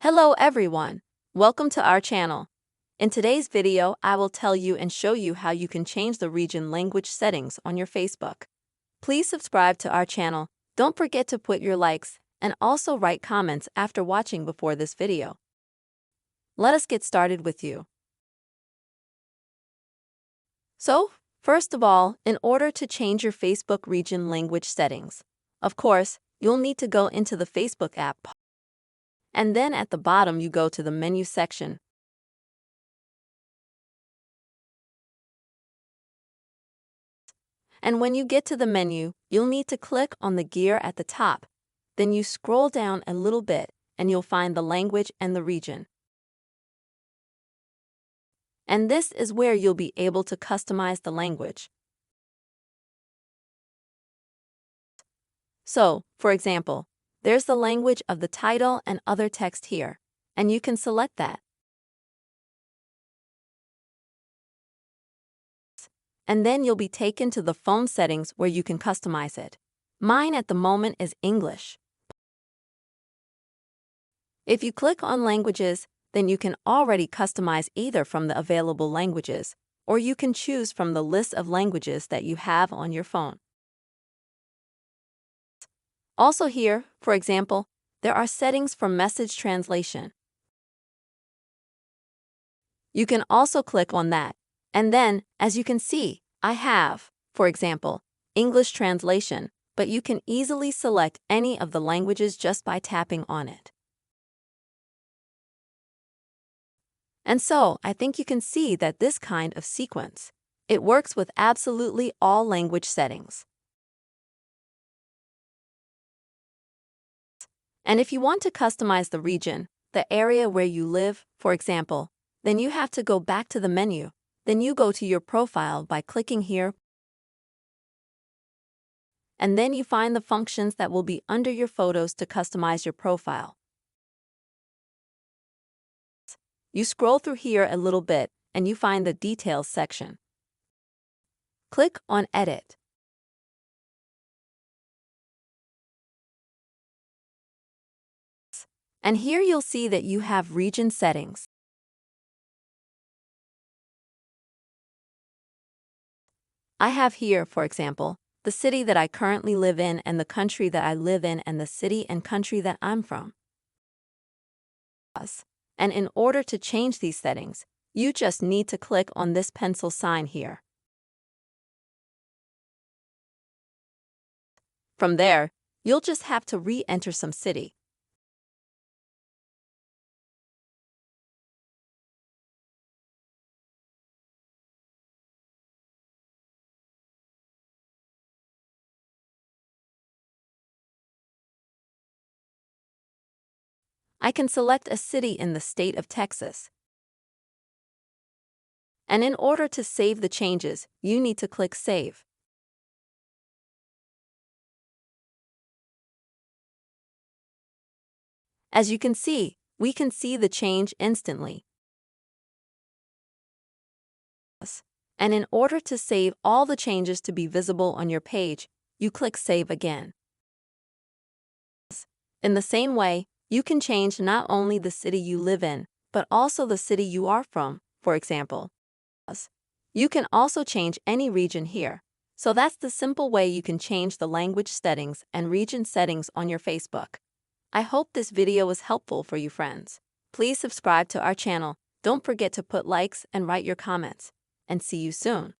Hello everyone, welcome to our channel. In today's video, I will tell you and show you how you can change the region language settings on your Facebook. Please subscribe to our channel, don't forget to put your likes, and also write comments after watching before this video. Let us get started with you. So, first of all, in order to change your Facebook region language settings, of course, you'll need to go into the Facebook app. And then at the bottom, you go to the menu section. And when you get to the menu, you'll need to click on the gear at the top. Then you scroll down a little bit, and you'll find the language and the region. And this is where you'll be able to customize the language. So, for example, there's the language of the title and other text here, and you can select that. And then you'll be taken to the phone settings where you can customize it. Mine at the moment is English. If you click on Languages, then you can already customize either from the available languages, or you can choose from the list of languages that you have on your phone. Also here, for example, there are settings for message translation. You can also click on that. And then, as you can see, I have, for example, English translation, but you can easily select any of the languages just by tapping on it. And so, I think you can see that this kind of sequence, it works with absolutely all language settings. And if you want to customize the region, the area where you live, for example, then you have to go back to the menu. Then you go to your profile by clicking here. And then you find the functions that will be under your photos to customize your profile. You scroll through here a little bit, and you find the Details section. Click on Edit. And here you'll see that you have region settings. I have here, for example, the city that I currently live in and the country that I live in and the city and country that I'm from. And in order to change these settings, you just need to click on this pencil sign here. From there, you'll just have to re-enter some city. I can select a city in the state of Texas. And in order to save the changes, you need to click Save. As you can see, we can see the change instantly. And in order to save all the changes to be visible on your page, you click Save again. In the same way, you can change not only the city you live in, but also the city you are from, for example. You can also change any region here. So that's the simple way you can change the language settings and region settings on your Facebook. I hope this video was helpful for you friends. Please subscribe to our channel. Don't forget to put likes and write your comments. And see you soon.